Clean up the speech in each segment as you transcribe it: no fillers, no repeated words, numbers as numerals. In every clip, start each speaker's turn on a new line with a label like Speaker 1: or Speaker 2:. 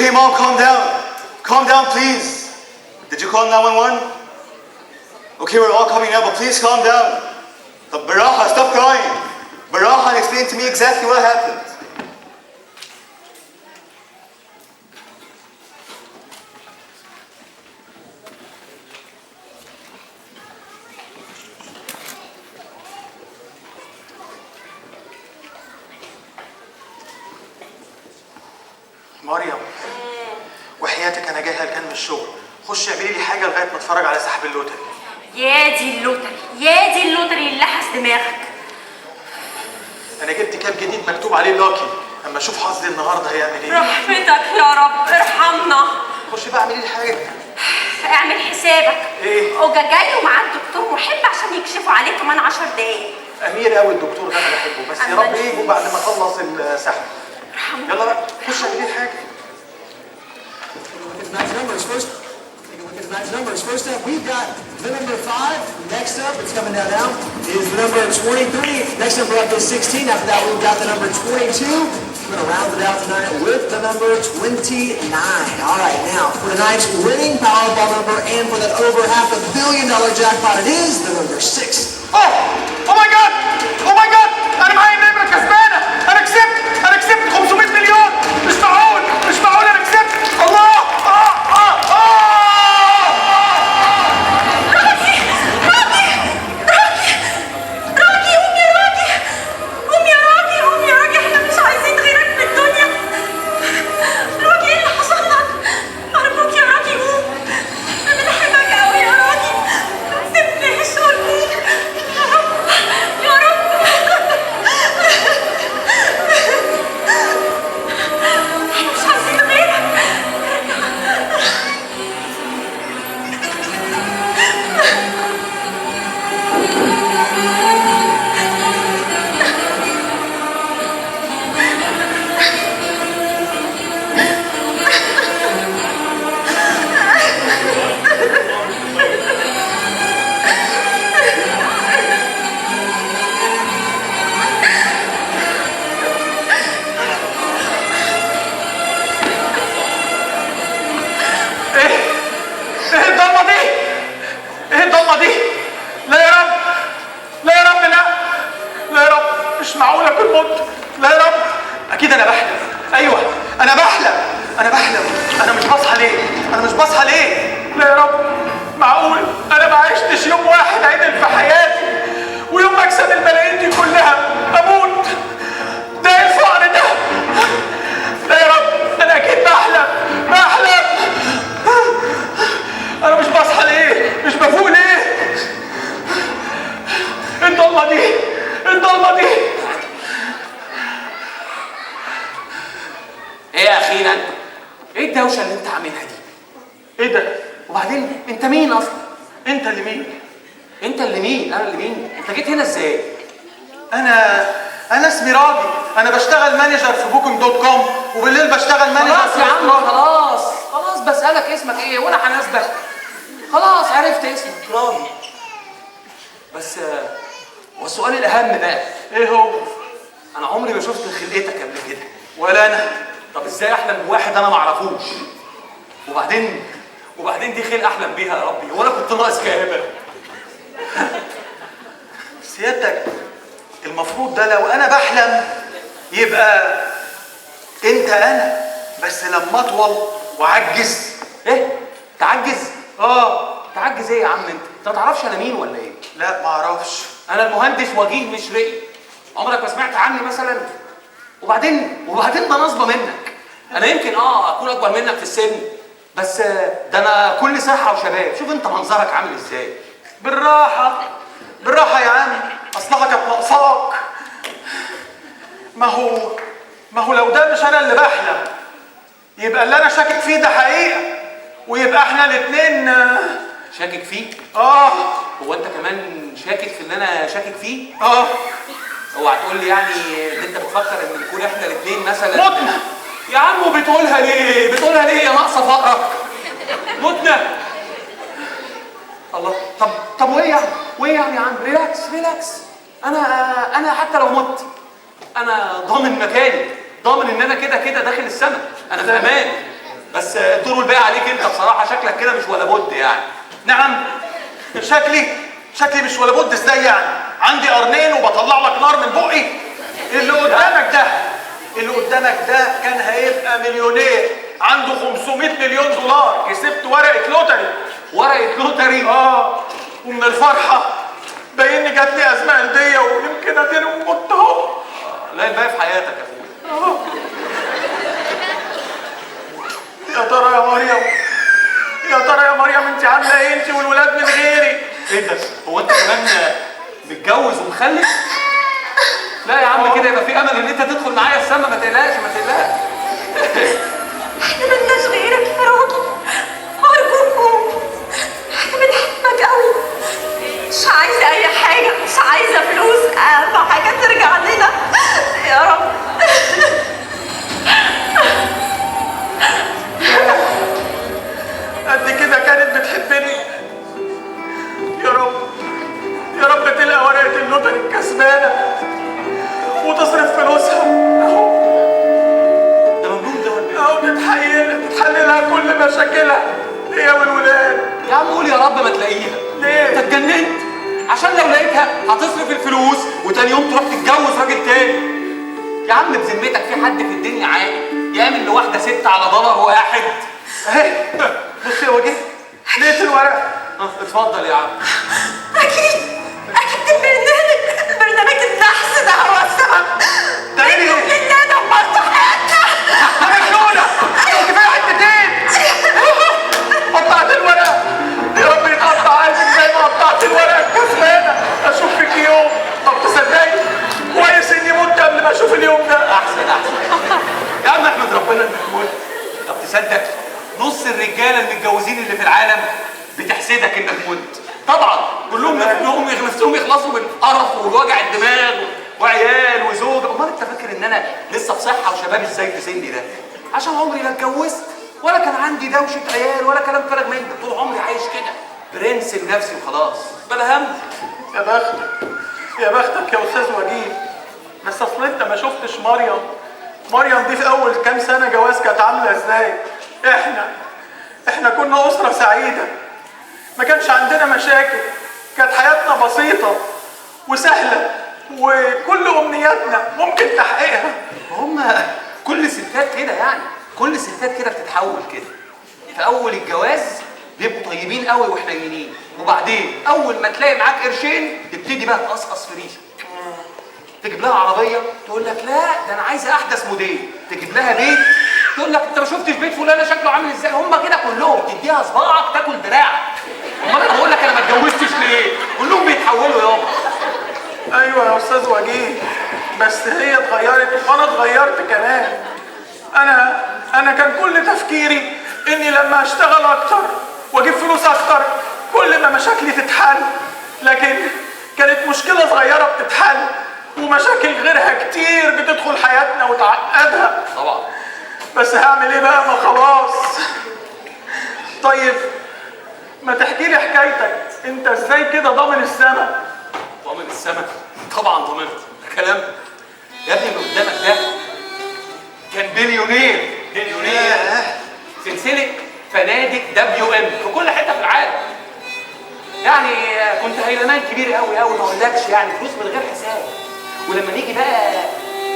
Speaker 1: Okay, Mom, calm down. Calm down, please. Did you call 911? Okay, we're all coming now, but please calm down. Baraha, stop crying. Baraha, explain to me exactly what happened.
Speaker 2: مريم، وحياتك انا جاي هلكان من الشغل، خش اعملي لي حاجه لغايه ما اتفرج على سحب اللوتري.
Speaker 3: يا دي اللوتري، يا دي اللوتري اللي لحس دماغك.
Speaker 2: انا جبت كاب جديد مكتوب عليه لاكي، اما اشوف حظي النهارده هيعمل ايه.
Speaker 3: رحمتك يا رب، ارحمنا.
Speaker 2: خش بقى اعملي لي حاجه.
Speaker 3: اعمل حسابك.
Speaker 2: ايه؟
Speaker 3: اوجا جاي ومعاه الدكتور محب عشان يكشفوا عليه كمان 10 دقايق.
Speaker 2: امير قوي الدكتور ده، انا بحبه، بس يا رب يجوا بعد ما اخلص السحب. يلا بقى خش اعملي لي حاجه.
Speaker 4: First up, we've got the number 5. Next up, it's coming down now, is the number 23. Next number up is 16. After that, we've got the number 22. We're going to round it out tonight with the number 29. All right, now, for tonight's winning Powerball number and for that over $500 million jackpot, it is the number 6.
Speaker 2: Oh my God! Oh my God! أنا معايا النمرة كسبانة! أنا كسبت 500 مليون! مش معقول أنا كسبت! الله! أنا اسمي راضي، أنا بشتغل مانجر في booking.com وبالليل بشتغل مانجر.
Speaker 5: خلاص يا عم، خلاص بسألك اسمك إيه وأنا هناسبك. خلاص عرفت اسمك راضي. بس هو السؤال الأهم بقى
Speaker 2: إيه هو؟
Speaker 5: أنا عمري ما شفت خلقتك قبل كده.
Speaker 2: ولا أنا.
Speaker 5: طب إزاي أحلم بواحد أنا ما أعرفوش؟ وبعدين دي خلق أحلم بيها يا ربي، وأنا كنت ناقص كآبة.
Speaker 2: سيادتك المفروض ده لو انا بحلم يبقى انت انا، بس لما اطول وعجز.
Speaker 5: ايه؟ تعجز؟ تعجز ايه يا عم انت؟ ما تعرفش انا مين ولا ايه؟
Speaker 2: لا ما اعرفش.
Speaker 5: انا المهندس وجيه مشرقي. عمرك ما سمعت عني مثلا؟ وبعدين ده نصبه منك. انا يمكن اكون اكبر منك في السن، بس ده انا كل صحه وشباب. شوف انت منظرك عامل ازاي.
Speaker 2: بالراحه يا عم، اصلها كانت ناقصاك. ما هو لو ده مش انا اللي بحلم يبقى اللي انا شاكك فيه ده حقيقه، ويبقى احنا الاثنين.
Speaker 5: شاكك فيه؟ هو انت كمان شاكك في اللي انا شاكك فيه؟ اوعى تقول لي يعني ان انت بتفكر ان نكون احنا الاثنين مثلا
Speaker 2: متنا
Speaker 5: يا عم. وبتقولها ليه يا ناقصه فقرك؟ متنا. الله. طب وايه يعني يا عم؟ ريلاكس. انا حتى لو مت انا ضامن مكاني، ضامن ان انا كده داخل السما، انا في امان. بس الدور والباقي عليك انت بصراحه، شكلك كده مش ولا بد يعني.
Speaker 2: نعم. شكلي مش ولا بد ازاي يعني؟ عندي قرنين وبطلع لك نار من بقي. اللي قدامك ده كان هيبقى مليونير، عنده 500 مليون دولار، كسبت ورقه لوتري.
Speaker 5: ورقه لوتري؟
Speaker 2: ومن الفرحه باين جات لي ازمه قلبيه ويمكن ادير ومت اهو.
Speaker 5: لا الباقي في حياتك يا اخويا.
Speaker 2: يا ترى يا مريم انت عامله ايه انت والولاد من غيري؟
Speaker 5: ايه ده؟ هو انت كمان متجوز ومخلف؟ لا يا عم كده يبقى في امل ان انت تدخل معايا السما، ما تقلقش ما تقلقش.
Speaker 3: احنا ملناش غيرك يا رب، ارجوكم، احنا بنحبك قوي، مش عايزه اي حاجه، مش عايزه فلوس، اهم حاجه ترجع لنا يا رب.
Speaker 2: قد كده كانت بتحبني. يا رب تلقى ورقه اللوتري الكسبانه وتصرف فلوسها اهو.
Speaker 5: ده مجنون ده ولا ايه؟
Speaker 2: اهو بتحللها كل مشاكلها هي والولاد.
Speaker 5: يا عم قول يا رب ما تلاقيها.
Speaker 2: ليه؟
Speaker 5: انت اتجننت؟ عشان لو لقيتها هتصرف الفلوس وتاني يوم تروح تتجوز راجل تاني. يا عم بذمتك في حد في الدنيا عاقل يعمل لواحده ست على دولار واحد؟
Speaker 2: اهي بص يا وجيه، لقيت الورق.
Speaker 5: اتفضل يا عم.
Speaker 3: اكيد برنامج النحس ده هو السبب.
Speaker 2: ده ايه؟
Speaker 3: انت دمرت حياتنا.
Speaker 2: مجنونه، كفايه حتتين. قطعت الورق. يا رب يتقطع قلبك زي ما قطعت الورق الكسبانه. اشوف فيك يوم. طب تصدقي كويس اني مت قبل ما اشوف اليوم ده.
Speaker 5: احسن يا عم احمد ربنا انك مت. طب تصدق نص الرجاله المتجوزين اللي في العالم بتحسدك انك مت. طبعا كلهم نفسهم يخلصوا من القرف ووجع الدماغ وعيال وزوجه. امال انت فاكر ان انا لسه بصحه وشباب ازاي في سني ده؟ عشان عمري لا اتجوزت ولا كان عندي دوشه عيال ولا كلام فارغ من ده. طول عمري عايش كده برنس لنفسي وخلاص بلا هم.
Speaker 2: يا بختك يا استاذ وجيه. بس اصل انت ما شفتش مريم دي في اول كام سنه جواز كانت عامله ازاي. احنا كنا اسره سعيده، ما كانش عندنا مشاكل، كانت حياتنا بسيطه وسهله وكل امنياتنا ممكن تحقيقها.
Speaker 5: هم كل ستات كده يعني، كل ستات كده بتتحول كده. في اول الجواز بيبقوا طيبين قوي وحنينين، وبعدين اول ما تلاقي معاك قرشين تبتدي بقى تقصقص في ريشك. تجيب لها عربيه تقول لك لا ده انا عايزه احدث موديل. تجيب لها بيت تقول لك انت ما شفتش بيت فلانه شكله عامل ازاي. هم كده كلهم، تديها صباعك تاكل دراعك. امال انا بقول لك انا ما اتجوزتش ليه؟ كلهم بيتحولوا يابا.
Speaker 2: ايوه يا استاذ وجيه، بس هي اتغيرت وانا اتغيرت كمان. انا كان كل تفكيري اني لما اشتغل اكتر واجيب فلوس اكتر كل ما مشاكلي تتحل، لكن كانت مشكله صغيره بتتحل ومشاكل غيرها كتير بتدخل حياتنا وتعقدها.
Speaker 5: طبعا.
Speaker 2: بس هعمل ايه بقى؟ ما خلاص. طيب ما تحكي لي حكايتك، انت ازاي كده ضامن السما؟
Speaker 5: ضامن السما؟ طبعا ضامنت. ده كلام يا ابني. اللي قدامك ده كان بليونير سلسله فنادق WM في كل حته في العالم. يعني كنت هيلمان كبير قوي قوي ما اقولكش، يعني فلوس من غير حساب. ولما نيجي بقى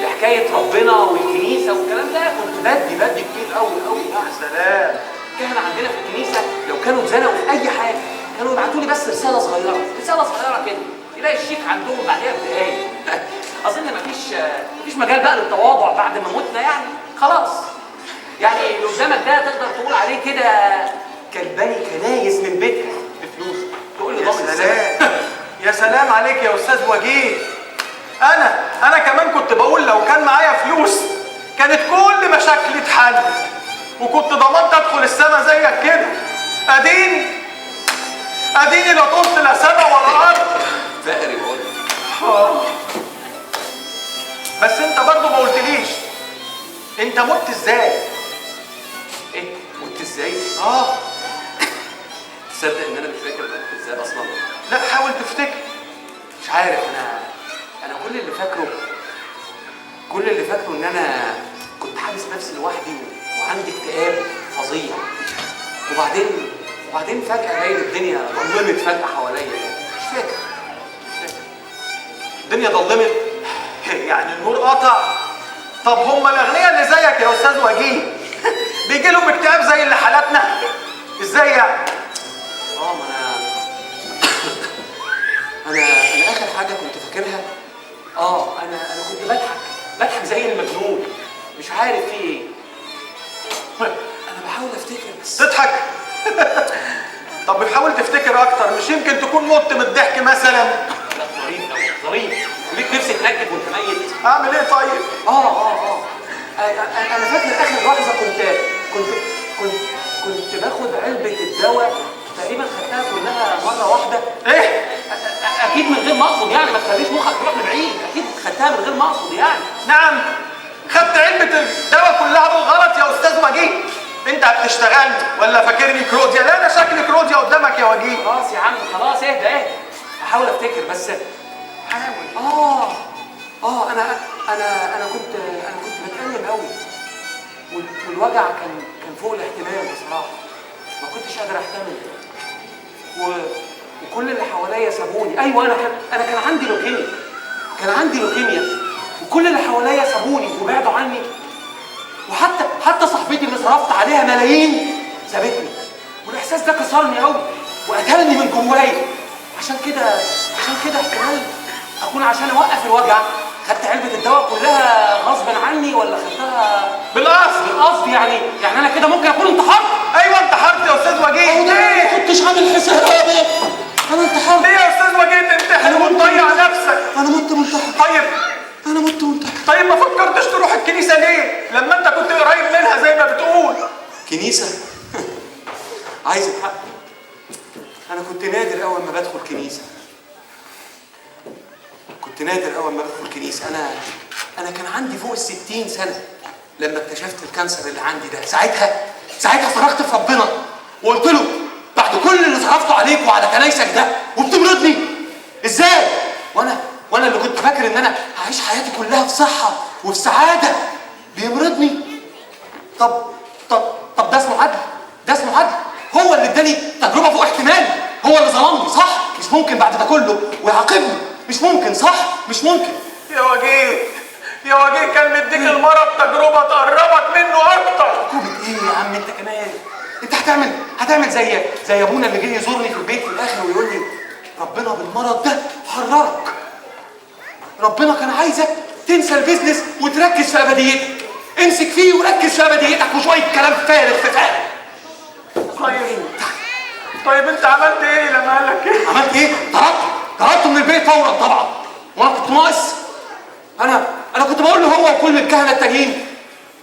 Speaker 5: لحكايه ربنا والكنيسه والكلام ده كنت بدي كتير قوي قوي.
Speaker 2: يا سلام.
Speaker 5: كان عندنا في الكنيسه لو كانوا اتزنقوا في اي حاجه كانوا يبعتوا لي بس رساله صغيره كده، يلاقي الشيك عندهم بعدها بدقايق. اظن مفيش مجال بقى للتواضع بعد ما متنا يعني، خلاص. يعني اللي قدامك ده تقدر تقول عليه كده كلباني كنايس من بيتك بفلوس. تقول لي ضامن
Speaker 2: سلام. يا سلام عليك يا استاذ وجيه. انا كمان كنت بقول لو كان معايا فلوس كانت كل مشاكلي اتحل وكنت ضمنت ادخل السما زيك كده. اديني لا طلت لا سما ولا ارض.
Speaker 5: فقري بقول.
Speaker 2: بس انت برضه ما قلتليش انت مت ازاي؟
Speaker 5: ايه مت ازاي؟ تصدق ان انا مش فاكر مت ازاي اصلا؟
Speaker 2: لا حاول تفتكر.
Speaker 5: مش عارف. انا كل اللي فاكره ان انا كنت حابس نفسي لوحدي وعندي اكتئاب فظيع. وبعدين فجأة الاقي الدنيا ضلمت فجأة حواليا، مش فاكر. الدنيا ضلمت.
Speaker 2: يعني النور قطع؟ طب هم الاغنياء اللي زيك يا استاذ وجيه بيجي لهم اكتئاب زي اللي حالاتنا؟ ازاي يعني؟
Speaker 5: ما انا اخر حاجه كنت فاكرها، انا كنت بضحك زي المجنون، مش عارف في ايه. انا بحاول افتكر بس.
Speaker 2: تضحك؟ طب بتحاول تفتكر اكتر، مش يمكن تكون مت من الضحك مثلا؟
Speaker 5: لا ظريف قوي ظريف، وليك نفسك تنكد وانت ميت.
Speaker 2: اعمل ايه طيب؟
Speaker 5: انا فاكر اخر لحظه كنت باخد علبه الدواء، تقريبا خدتها كلها مره واحده.
Speaker 2: ايه؟
Speaker 5: اكيد من غير ما اقصد يعني، ما تخليش مخك تروح لبعيد، اكيد خدتها من غير ما اقصد يعني.
Speaker 2: نعم، خدت علبه الدواء كلها بالغلط يا استاذ وجيه؟ انت بتشتغلني ولا فاكرني كروديا؟ لا انا شكلي كروديا قدامك يا وجيه.
Speaker 5: خلاص يا عم خلاص، اهدى هحاول افتكر بس.
Speaker 2: حاول.
Speaker 5: انا كنت بتألم قوي، والوجع كان فوق الاحتمال بصراحه، ما كنتش قادر احتمل، وكل اللي حواليا سابوني. ايوه انا كان عندي لوكيميا، وكل اللي حواليا سابوني وبعدوا عني، وحتى صاحبتي اللي صرفت عليها ملايين سابتني، والاحساس ده كسرني قوي وقتلني من جوايا. عشان كده احتمال اكون عشان اوقف الوجع خدت علبه الدواء كلها غصب عني، ولا خدتها بالقصد يعني انا كده ممكن اكون انتحرت.
Speaker 2: ايوه انتحرت يا استاذ وجيه.
Speaker 5: ليه؟ ما كنتش عامل حسابي. انا انتحرت.
Speaker 2: ليه يا استاذ وجيه تنتحر وتضيع نفسك؟
Speaker 5: انا مت منتحر.
Speaker 2: طيب ما فكرتش تروح الكنيسه ليه؟ لما انت كنت قريب منها زي ما بتقول.
Speaker 5: كنيسه؟ عايز الحق، انا كنت نادر اول ما بدخل كنيسه. انا كان عندي فوق ال60 سنه لما اكتشفت الكانسر اللي عندي ده. ساعتها صرخت في ربنا وقلت له بعد كل اللي صرفته عليك وعلى كنايسك ده وبتمرضني ازاي؟ وانا اللي كنت فاكر ان انا هعيش حياتي كلها في صحه وفي سعاده بيمرضني. طب ده اسمه عدل. هو اللي اداني تجربه فوق احتمالي، هو اللي ظلمني صح؟ مش ممكن بعد ده كله ويعاقبني، مش ممكن صح؟ مش ممكن.
Speaker 2: يا وجيه كان مديك المرض تجربه تقربك منه اكتر.
Speaker 5: تجربه ايه يا عم انت كمان؟ انت هتعمل زي ابونا اللي جه يزورني في البيت في الاخر ويقول لي ربنا بالمرض ده حررك. ربنا كان عايزك تنسى البيزنس وتركز في ابديتك. امسك فيه وركز في ابديتك، وشويه كلام فارغ في فارغ.
Speaker 2: طيب انت عملت ايه لما قال لك كده؟
Speaker 5: عملت ايه؟ طردته من البيت فورا طبعا. وانا كنت ناقص؟ انا كنت بقول له هو وكل الكهنه التانيين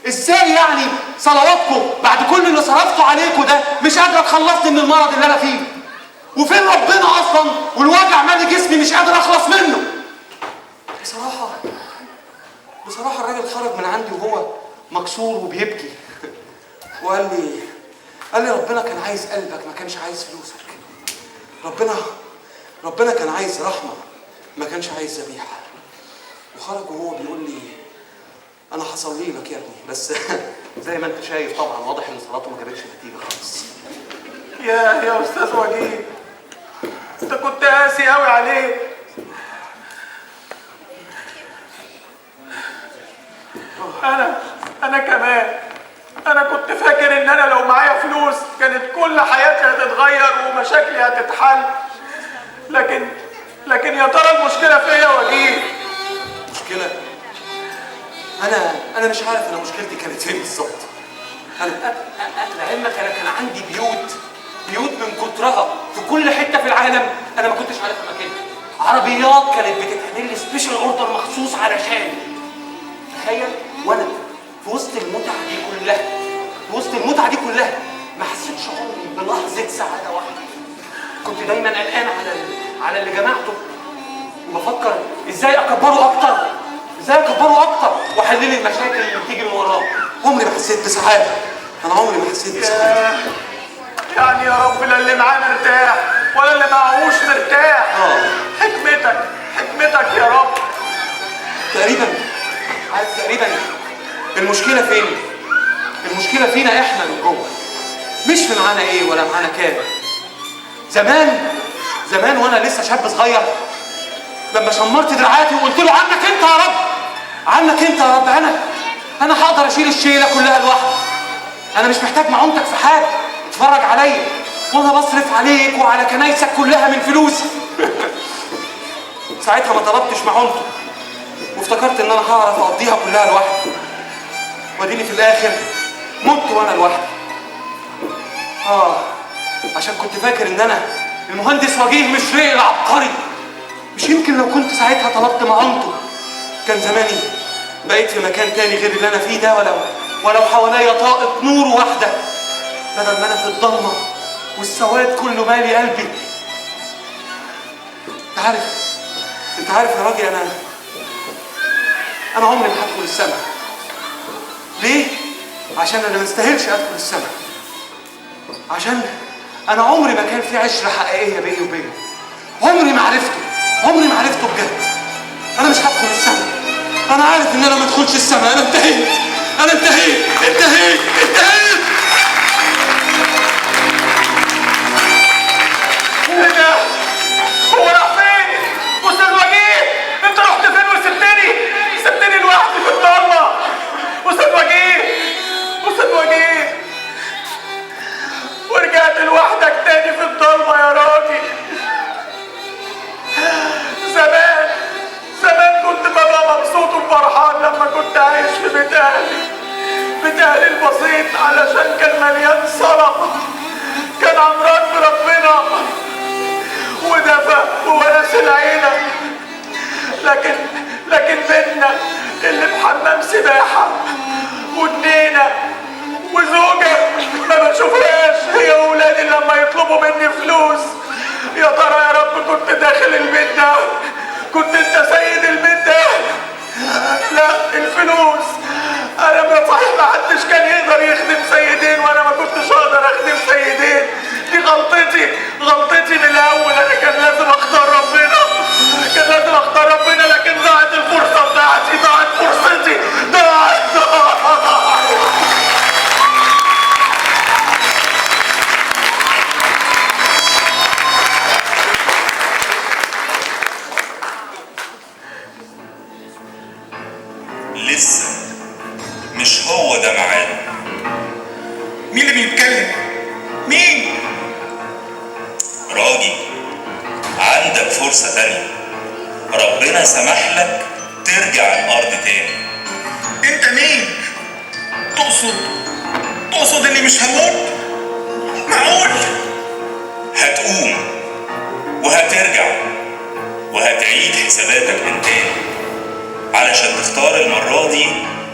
Speaker 5: ازاي يعني صلواتكم بعد كل اللي صرفته عليكم ده مش قادره تخلصني من المرض اللي انا فيه؟ وفين ربنا اصلا والوجع مالي جسمي مش قادر اخلص منه؟ بصراحه الراجل خرج من عندي وهو مكسور وبيبكي وقال لي ربنا كان عايز قلبك، ما كانش عايز فلوسك. ربنا كان عايز رحمه، ما كانش عايز ذبيحه. وخرج وهو بيقول لي انا هصلي لك يا ابني، بس زي ما انت شايف طبعا واضح ان صلاته ما جابتش نتيجه خالص.
Speaker 2: يا استاذ وجيه، انت كنت قاسي قوي عليه. انا كمان كنت فاكر ان انا لو معايا فلوس كانت كل حياتي هتتغير ومشاكلي هتتحل، لكن يا ترى المشكله في ايه يا وجيه؟
Speaker 5: مشكله؟ انا مش عارف انا مشكلتي كانت فين بالظبط. لعلمك انا كان عندي بيوت من كترها في كل حته في العالم انا ما كنتش عارف مكانها. عربيات كانت بتتعمل لي سبيشال اوردر مخصوص علشان تخيل. وانا في وسط المتعه دي كلها ما حسيتش عمري بلحظه سعاده واحده. كنت دايما قلقان على اللي جمعته وبفكر ازاي اكبره اكتر واحل لي المشاكل اللي بتيجي من وراه. عمري ما حسيت بسعاده.
Speaker 2: يعني يا رب لا اللي معاه مرتاح ولا اللي معهوش مرتاح. حكمتك يا رب.
Speaker 5: تقريبا المشكله فين؟ المشكله فينا احنا من جوه. مش في معانا ايه ولا معانا كام. زمان وانا لسه شاب صغير، لما شمرت دراعاتي وقلت له عنك انت يا رب، عنك انت يا رب، انا هقدر اشيل الشيله كلها لوحدي، انا مش محتاج معونتك في حاجه، اتفرج عليا وانا بصرف عليك وعلى كنايسك كلها من فلوسي. ساعتها ما طلبتش معونته وافتكرت ان انا هعرف اقضيها كلها لوحدي، واديني في الاخر مت وانا لوحدي. عشان كنت فاكر ان انا المهندس وجيه مشرقي العبقري. مش يمكن لو كنت ساعتها طلبت معونته كان زماني بقيت في مكان تاني غير اللي انا فيه ده، ولو حواليا طاقة نور واحدة، بدل ما انا في الضلمة والسواد كله مالي قلبي. انت عارف يا راجل، انا عمري ما هدخل السما. ليه؟ عشان انا ما استاهلش ادخل السما، عشان انا عمري ما كان في عشرة حقيقية بيني وبينه، عمري ما عرفته بجد. انا مش هدخل السما، انا عارف ان انا ما ادخلش السما، انا انتهيت.
Speaker 2: ايه ده؟ هو راح فين؟ استاذ وجيه، انت رحت فين وسبتني لوحدي في الضلمه؟ استاذ وجيه، ورجعت لوحدك تاني في الضلمه يا راجل. زمان كنت ببقى مبسوط وفرحان لما كنت عايش في بيت اهلي البسيط، علشان كان مليان صلاة، كان عمران بربنا ودفى وونس العيلة. لكن بيتنا اللي بحمام سباحة وجنينة وزوجة ما بشوفهاش هي وولادي لما يطلبوا مني فلوس. يا ترى يا رب كنت داخل البيت ده، كنت انت سيد البيت ده. لا، الفلوس. انا صحيح ما حدش كان يقدر يخدم سيدين وانا ما كنتش اقدر اخدم سيدين. دي غلطتي من الاول. انا كان لازم اختار ربنا، لكن ضاعت الفرصه بتاعتي، ضاعت فرصتي، ضاعت.
Speaker 6: لسه مش هو ده ميعاده.
Speaker 2: مين اللي بيتكلم؟ مين؟
Speaker 6: راجل، عندك فرصة تانية، ربنا سمح لك ترجع الأرض تاني.
Speaker 2: انت مين؟ تقصد اني مش هموت؟ معقول؟
Speaker 6: هتقوم وهترجع وهتعيد حساباتك من تاني، علشان تختار المرة دي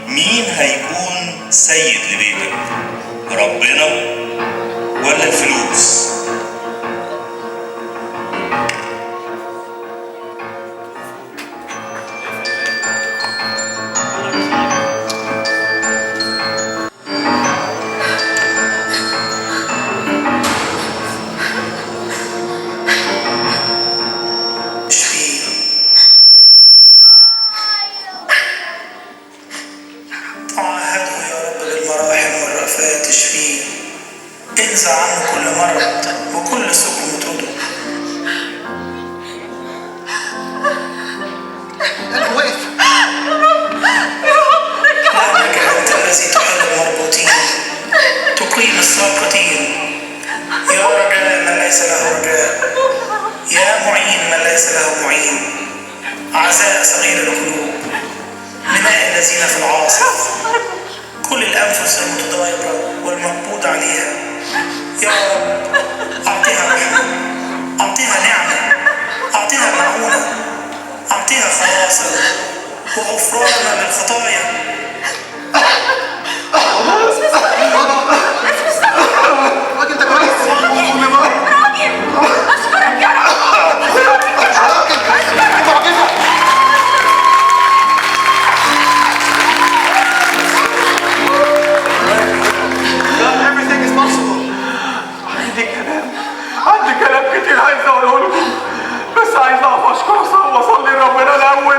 Speaker 6: مين هيكون سيد لبيتك، ربنا ولا الفلوس؟
Speaker 7: انزع عنه كل مرض وكل سقم وطرده.
Speaker 4: انا واقف.
Speaker 7: لأنك أنت الذي تحل المربوطين، تقيم الساقطين، يا رجاء من ليس له رجاء، يا معين من ليس له معين، عزاء صغير القلوب، لماء الذين في العاصف، كل الأنفس المتضايقة والمقبوض عليها. يا رب أعطيها رحمة، أعطيها نعمة، أعطيها معونة، أعطيها خلاصا وغفرانا للخطايا.
Speaker 4: راجل انت كويس؟
Speaker 3: راجل، أشكرك يا رب.
Speaker 4: Everything is possible.
Speaker 2: عندي كلام كتير عايز اقوله لكم، بس عايز اقف اشكر واصلي ربنا الاول.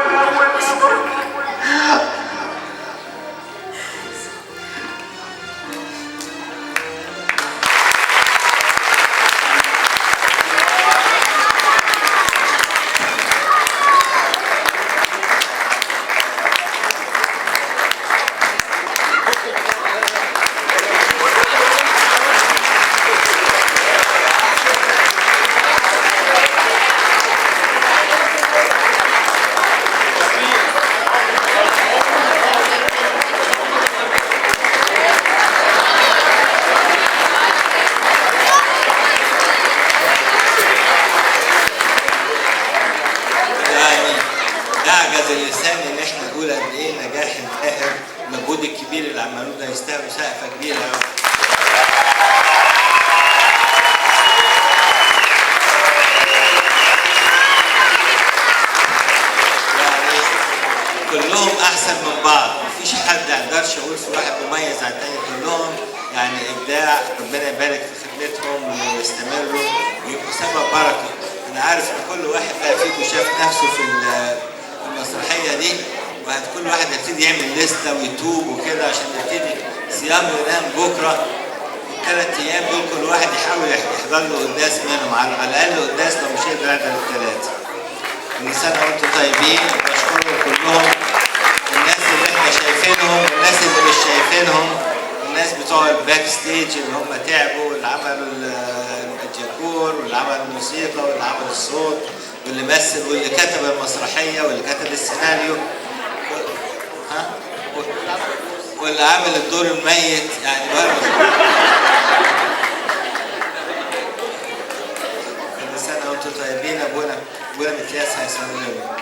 Speaker 8: الكبير اللي عملوه ده يستاهلوا سقفه كبيره قوي. كلهم احسن من بعض، مفيش حد ما اقدرش اقول في واحد مميز عن التاني، كلهم يعني ابداع. ربنا يبارك في خدمتهم ويستمروا ويبقوا سبب بركه. انا عارف ان كل واحد بقى فيكم شاف نفسه في المسرحيه دي، كل واحد هيبتدي يعمل لسته ويتوب وكده عشان يبتدي صيام ينام بكره. الثلاث ايام دول كل واحد يحاول يحضر له قداس منهم، على الاقل قداس لو مش هيقدر يحضر الثلاثه. كل سنه وانتم طيبين، وبشكرهم كلهم، الناس اللي احنا شايفينهم والناس اللي مش شايفينهم، الناس بتوع الباك ستيج اللي هم تعبوا، واللي عملوا الديكور واللي عملوا الموسيقى واللي عمل الصوت واللي مثل واللي كتب المسرحيه واللي كتب السيناريو، واللي عامل الدور الميت يعني كل سنه وانتم طيبين. ابونا متياس هيصلي لنا.